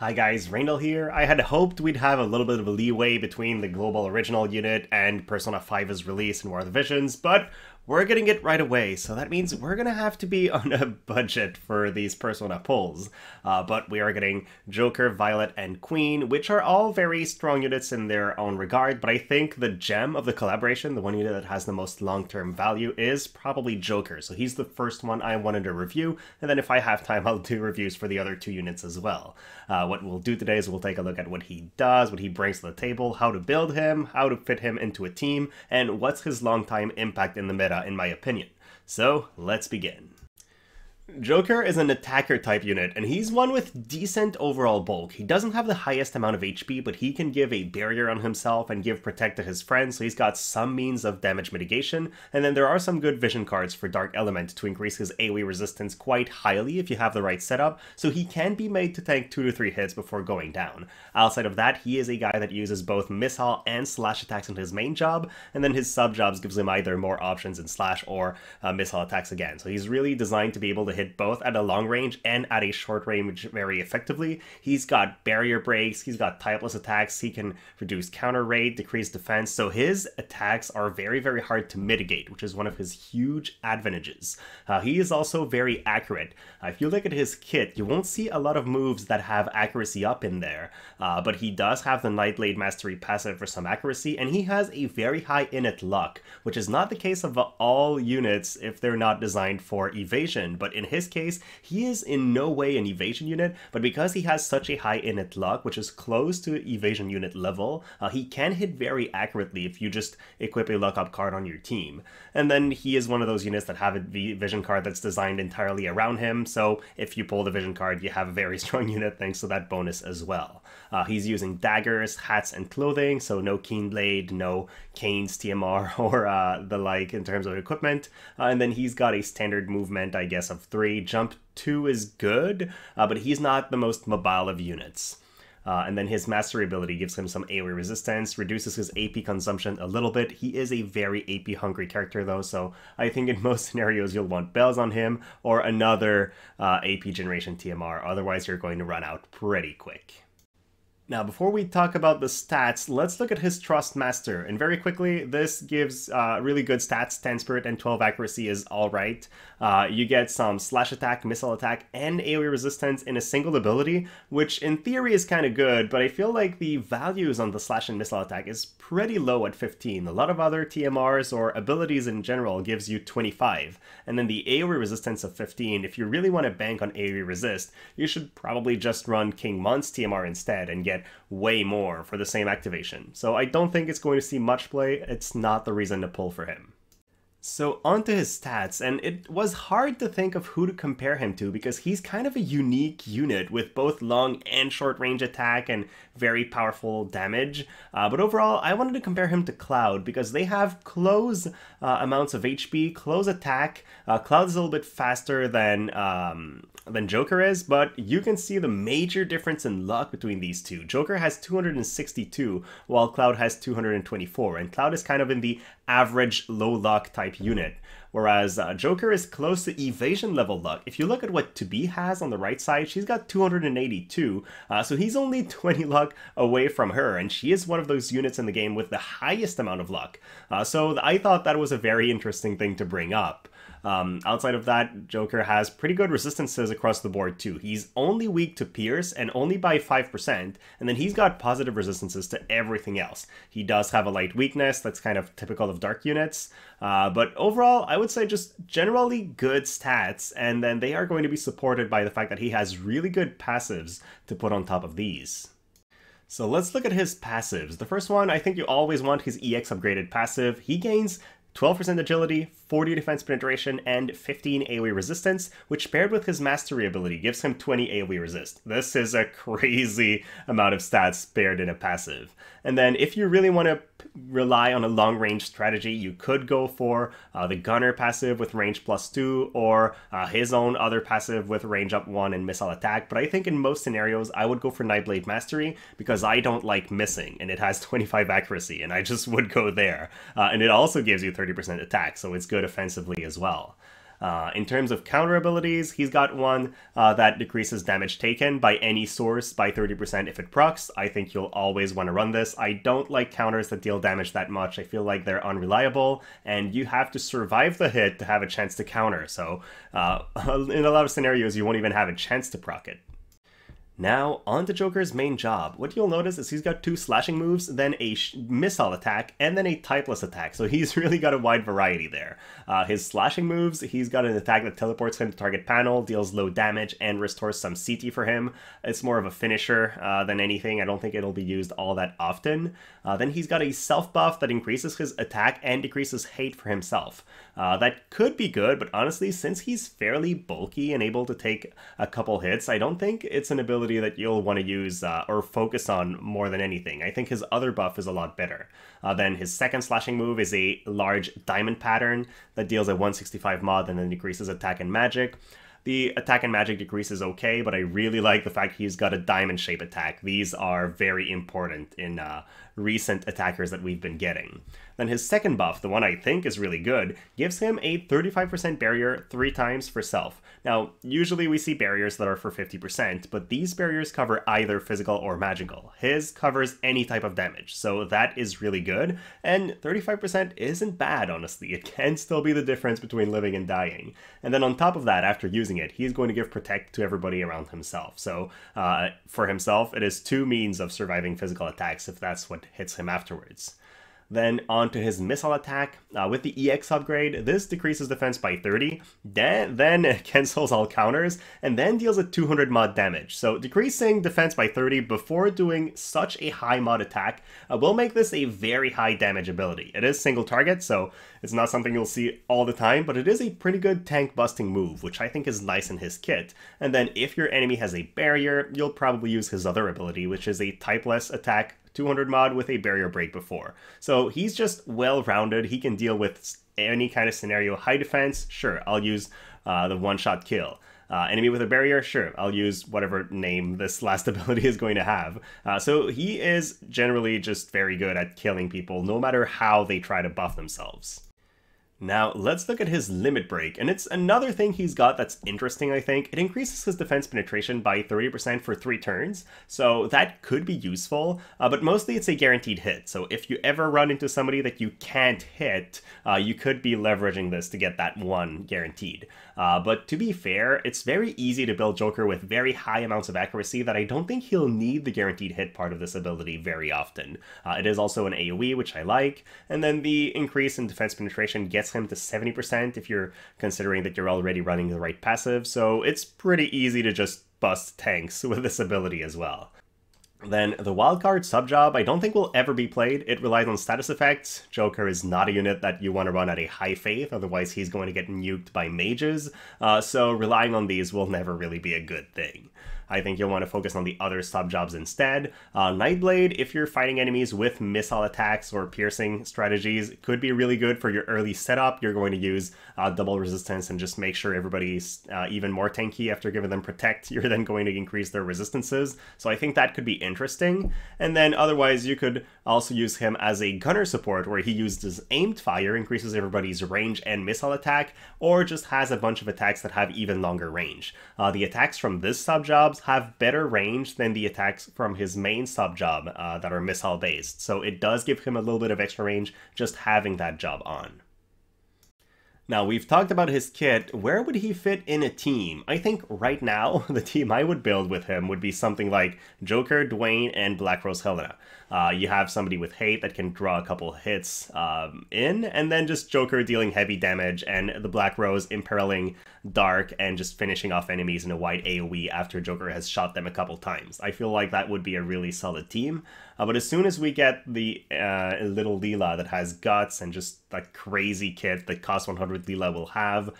Hi guys, Randall here. I had hoped we'd have a little bit of a leeway between the global original unit and Persona 5's release in War of the Visions, but we're getting it right away, so that means we're gonna have to be on a budget for these Persona pulls. But we are getting Joker, Violet, and Queen, which are all very strong units in their own regard, but I think the gem of the collaboration, the one unit that has the most long-term value, is probably Joker. So he's the first one I wanted to review, and then if I have time, I'll do reviews for the other two units as well. What we'll do today is we'll take a look at what he does, what he brings to the table, how to build him, how to fit him into a team, and what's his long-time impact in the meta, in my opinion. So, let's begin. Joker is an attacker type unit, and he's one with decent overall bulk. He doesn't have the highest amount of HP, but he can give a barrier on himself and give protect to his friends, so he's got some means of damage mitigation, and then there are some good vision cards for Dark Element to increase his AoE resistance quite highly if you have the right setup, so he can be made to tank 2 to 3 hits before going down. Outside of that, he is a guy that uses both missile and slash attacks in his main job, and then his sub jobs gives him either more options in slash or missile attacks again. So he's really designed to be able to hit both at a long range and at a short range very effectively. He's got barrier breaks, he's got typeless attacks, he can reduce counter rate, decrease defense, so his attacks are very, very hard to mitigate, which is one of his huge advantages. He is also very accurate. If you look at his kit, you won't see a lot of moves that have accuracy up in there, but he does have the Nightblade Mastery passive for some accuracy, and he has a very high innate luck, which is not the case of all units if they're not designed for evasion, but in his case, he is in no way an evasion unit, but because he has such a high innate luck, which is close to evasion unit level, he can hit very accurately if you just equip a luck up card on your team. And then he is one of those units that have a vision card that's designed entirely around him, so if you pull the vision card, you have a very strong unit thanks to that bonus as well. He's using daggers, hats, and clothing, so no Keen Blade, no Canes, TMR, or the like in terms of equipment. And then he's got a standard movement, I guess, of 3. Jump 2 is good, but he's not the most mobile of units. And then his mastery ability gives him some AoE resistance, reduces his AP consumption a little bit. He is a very AP hungry character though, so I think in most scenarios you'll want bells on him or another AP generation TMR, otherwise you're going to run out pretty quick. Now, before we talk about the stats, let's look at his Trust Master. And very quickly, this gives really good stats. 10 Spirit and 12 Accuracy is alright. You get some Slash Attack, Missile Attack, and AoE Resistance in a single ability, which in theory is kind of good, but I feel like the values on the Slash and Missile Attack is pretty low at 15. A lot of other TMRs or abilities in general gives you 25. And then the AoE Resistance of 15, if you really want to bank on AoE Resist, you should probably just run King Mun's TMR instead and get way more for the same activation. So I don't think it's going to see much play. It's not the reason to pull for him. So onto his stats, and it was hard to think of who to compare him to because he's kind of a unique unit with both long and short range attack and very powerful damage. But overall, I wanted to compare him to Cloud because they have close amounts of HP, close attack. Cloud is a little bit faster than Joker is, but you can see the major difference in luck between these two. Joker has 262, while Cloud has 224, and Cloud is kind of in the average low luck type unit, whereas Joker is close to evasion level luck. If you look at what To Be has on the right side, she's got 282, so he's only 20 luck away from her, and she is one of those units in the game with the highest amount of luck. So I thought that was a very interesting thing to bring up. Outside of that, Joker has pretty good resistances across the board too. He's only weak to Pierce and only by 5%, and then he's got positive resistances to everything else. He does have a light weakness, that's kind of typical of dark units, but overall I would say just generally good stats, and then they are going to be supported by the fact that he has really good passives to put on top of these. So let's look at his passives. The first one, I think you always want his EX upgraded passive. He gains 12% agility, 40 defense penetration, and 15 AoE resistance, which paired with his mastery ability gives him 20 AoE resist. This is a crazy amount of stats paired in a passive. And then if you really want to rely on a long-range strategy, you could go for the Gunner passive with range +2, or his own other passive with range up 1 and missile attack, but I think in most scenarios I would go for Nightblade Mastery because I don't like missing, and it has 25 accuracy, and I just would go there. And it also gives you 30% attack, so it's good offensively as well. In terms of counter abilities, he's got one that decreases damage taken by any source by 30% if it procs. I think you'll always want to run this. I don't like counters that deal damage that much. I feel like they're unreliable, and you have to survive the hit to have a chance to counter. So in a lot of scenarios, you won't even have a chance to proc it. Now, on to Joker's main job. What you'll notice is he's got 2 slashing moves, then a missile attack, and then a typeless attack, so he's really got a wide variety there. His slashing moves, he's got an attack that teleports him to target panel, deals low damage, and restores some CT for him. It's more of a finisher than anything. I don't think it'll be used all that often. Then he's got a self-buff that increases his attack and decreases hate for himself. That could be good, but honestly, since he's fairly bulky and able to take a couple hits, I don't think it's an ability that you'll want to use or focus on more than anything. I think his other buff is a lot better. Then his second slashing move is a large diamond pattern that deals a 165 mod and then decreases attack and magic. The attack and magic decrease is okay, but I really like the fact he's got a diamond shape attack. These are very important in recent attackers that we've been getting. Then his second buff, the one I think is really good, gives him a 35% barrier 3 times for self. Now, usually we see barriers that are for 50%, but these barriers cover either physical or magical. His covers any type of damage, so that is really good, and 35% isn't bad, honestly. It can still be the difference between living and dying. And then on top of that, after using it, he's going to give protect to everybody around himself. So for himself, it is 2 means of surviving physical attacks if that's what hits him afterwards. Then on to his missile attack. With the EX upgrade, this decreases defense by 30, then cancels all counters, and then deals a 200 mod damage. So decreasing defense by 30 before doing such a high mod attack will make this a very high damage ability. It is single target, so it's not something you'll see all the time, but it is a pretty good tank busting move, which I think is nice in his kit. And then if your enemy has a barrier, you'll probably use his other ability, which is a typeless attack 200 mod with a barrier break before. So he's just well-rounded. He can deal with any kind of scenario. High defense, sure, I'll use the one-shot kill. Enemy with a barrier, sure, I'll use whatever name this last ability is going to have. So he is generally just very good at killing people, no matter how they try to buff themselves. Now, let's look at his limit break, and it's another thing he's got that's interesting, I think. It increases his defense penetration by 30% for 3 turns, so that could be useful, but mostly it's a guaranteed hit. So if you ever run into somebody that you can't hit, you could be leveraging this to get that one guaranteed. But to be fair, it's very easy to build Joker with very high amounts of accuracy that I don't think he'll need the guaranteed hit part of this ability very often. It is also an AoE, which I like, and then the increase in defense penetration gets him to 70% if you're considering that you're already running the right passive, so it's pretty easy to just bust tanks with this ability as well. Then the wildcard sub-job I don't think will ever be played. It relies on status effects. Joker is not a unit that you want to run at a high faith, otherwise he's going to get nuked by mages, so relying on these will never really be a good thing. I think you'll want to focus on the other sub-jobs instead. Nightblade, if you're fighting enemies with missile attacks or piercing strategies, could be really good for your early setup. You're going to use double resistance and just make sure everybody's even more tanky after giving them protect. You're then going to increase their resistances, so I think that could be interesting. And then otherwise, you could also use him as a gunner support, where he uses aimed fire, increases everybody's range and missile attack, or just has a bunch of attacks that have even longer range. The attacks from this sub-jobs have better range than the attacks from his main sub-job that are missile based, so it does give him a little bit of extra range just having that job on. Now, we've talked about his kit. Where would he fit in a team? I think right now, the team I would build with him would be something like Joker, Dwayne, and Black Rose Helena. You have somebody with hate that can draw a couple hits in, and then just Joker dealing heavy damage, and the Black Rose imperiling Dark and just finishing off enemies in a wide AoE after Joker has shot them a couple times. I feel like that would be a really solid team. But as soon as we get the little Leela that has guts and just that crazy kit that cost 100 Leela will have,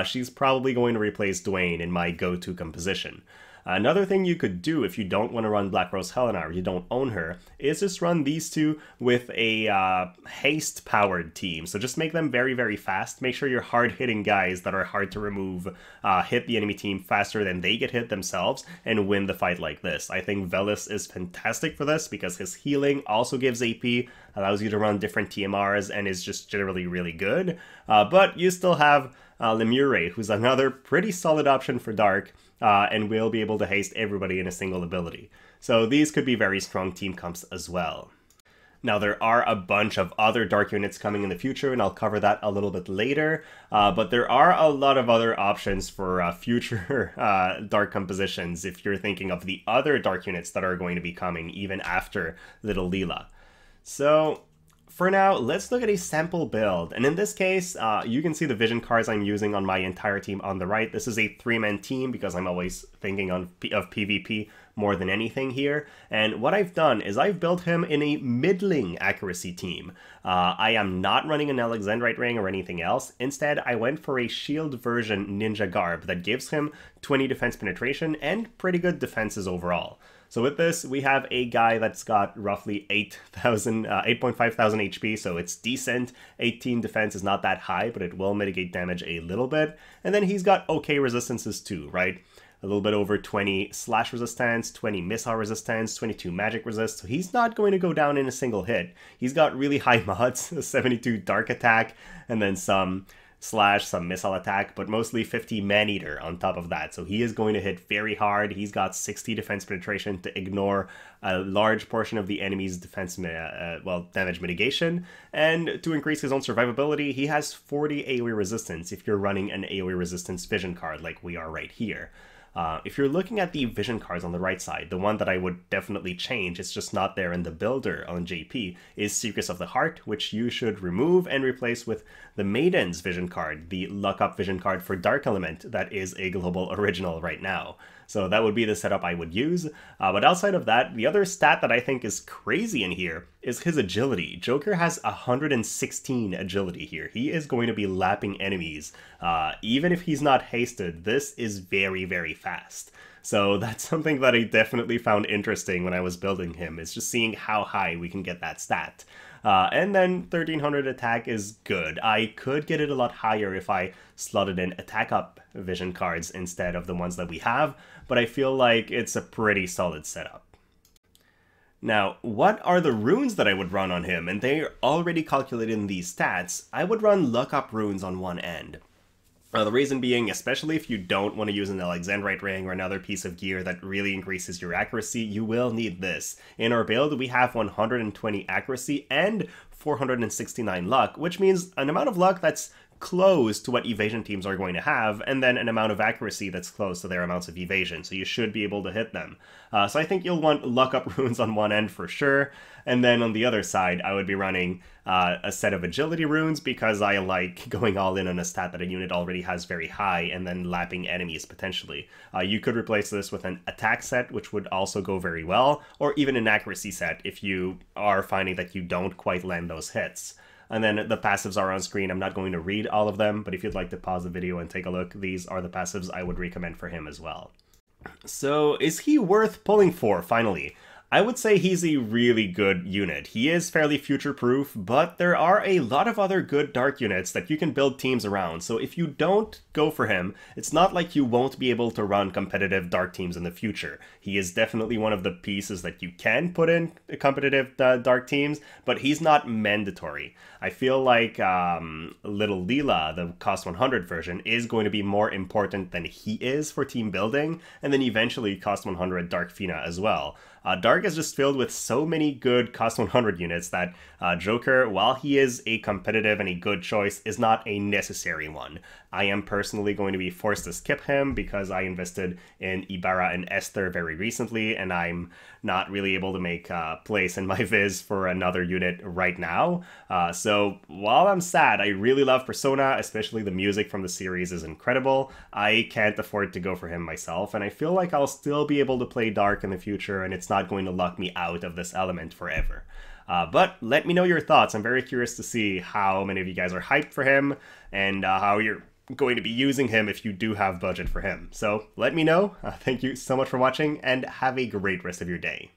she's probably going to replace Dwayne in my go-to composition. Another thing you could do if you don't want to run Black Rose Helena or you don't own her is just run these two with a haste-powered team. So just make them very, very fast. Make sure your hard-hitting guys that are hard to remove hit the enemy team faster than they get hit themselves and win the fight like this. I think Velis is fantastic for this because his healing also gives AP, allows you to run different TMRs, and is just generally really good. But you still have Lemure, who's another pretty solid option for Dark, and will be able to haste everybody in a single ability. So these could be very strong team comps as well. Now, there are a bunch of other Dark units coming in the future, and I'll cover that a little bit later, but there are a lot of other options for future Dark compositions if you're thinking of the other Dark units that are going to be coming even after Little Leela. So, for now, let's look at a sample build, and in this case, you can see the vision cards I'm using on my entire team on the right. This is a 3-man team because I'm always thinking of PvP more than anything here, and what I've done is I've built him in a middling accuracy team. I am not running an Alexandrite ring or anything else. Instead, I went for a shield version ninja garb that gives him 20 defense penetration and pretty good defenses overall. So with this, we have a guy that's got roughly 8.5 thousand HP, so it's decent. 18 defense is not that high, but it will mitigate damage a little bit. And then he's got okay resistances too, right? A little bit over 20 slash resistance, 20 missile resistance, 22 magic resist, so he's not going to go down in a single hit. He's got really high mods, 72 dark attack, and then some slash, some missile attack, but mostly 50 man-eater on top of that. So he is going to hit very hard. He's got 60 defense penetration to ignore a large portion of the enemy's defense, damage mitigation. And to increase his own survivability, he has 40 AoE resistance if you're running an AoE resistance vision card like we are right here. If you're looking at the vision cards on the right side, the one that I would definitely change, it's just not there in the builder on JP, is Secrets of the Heart, which you should remove and replace with the Maiden's vision card, the Luck Up vision card for Dark Element that is a global original right now. So that would be the setup I would use. But outside of that, the other stat that I think is crazy in here is his agility. Joker has 116 agility here. He is going to be lapping enemies. Even if he's not hasted, this is very, very fast. So that's something that I definitely found interesting when I was building him, is just seeing how high we can get that stat. And then 1300 attack is good. I could get it a lot higher if I slotted in attack up vision cards instead of the ones that we have, but I feel like it's a pretty solid setup. Now, what are the runes that I would run on him? And they're already calculated in these stats. I would run Luck Up runes on one end. The reason being, especially if you don't want to use an Alexandrite ring or another piece of gear that really increases your accuracy, you will need this. In our build, we have 120 accuracy and 469 luck, which means an amount of luck that's close to what evasion teams are going to have, and then an amount of accuracy that's close to their amounts of evasion, so you should be able to hit them. So I think you'll want Luck Up runes on one end for sure, and then on the other side, I would be running a set of agility runes because I like going all in on a stat that a unit already has very high and then lapping enemies potentially. You could replace this with an attack set, which would also go very well, or even an accuracy set if you are finding that you don't quite land those hits. And then the passives are on screen. I'm not going to read all of them, but if you'd like to pause the video and take a look, these are the passives I would recommend for him as well. So is he worth pulling for, finally? I would say he's a really good unit. He is fairly future-proof, but there are a lot of other good Dark units that you can build teams around, so if you don't go for him, it's not like you won't be able to run competitive Dark teams in the future. He is definitely one of the pieces that you can put in competitive Dark teams, but he's not mandatory. I feel like Little Leela, the cost 100 version, is going to be more important than he is for team building, and then eventually cost 100 Dark Fina as well. Dark is just filled with so many good cost 100 units that Joker, while he is a competitive and a good choice, is not a necessary one. I am personally going to be forced to skip him because I invested in Ibarra and Esther very recently, and I'm not really able to make place in my viz for another unit right now. So while I'm sad, I really love Persona, especially the music from the series is incredible. I can't afford to go for him myself, and I feel like I'll still be able to play Dark in the future, and it's not going to lock me out of this element forever. But let me know your thoughts. I'm very curious to see how many of you guys are hyped for him and how you're going to be using him if you do have budget for him. So let me know. Thank you so much for watching and have a great rest of your day.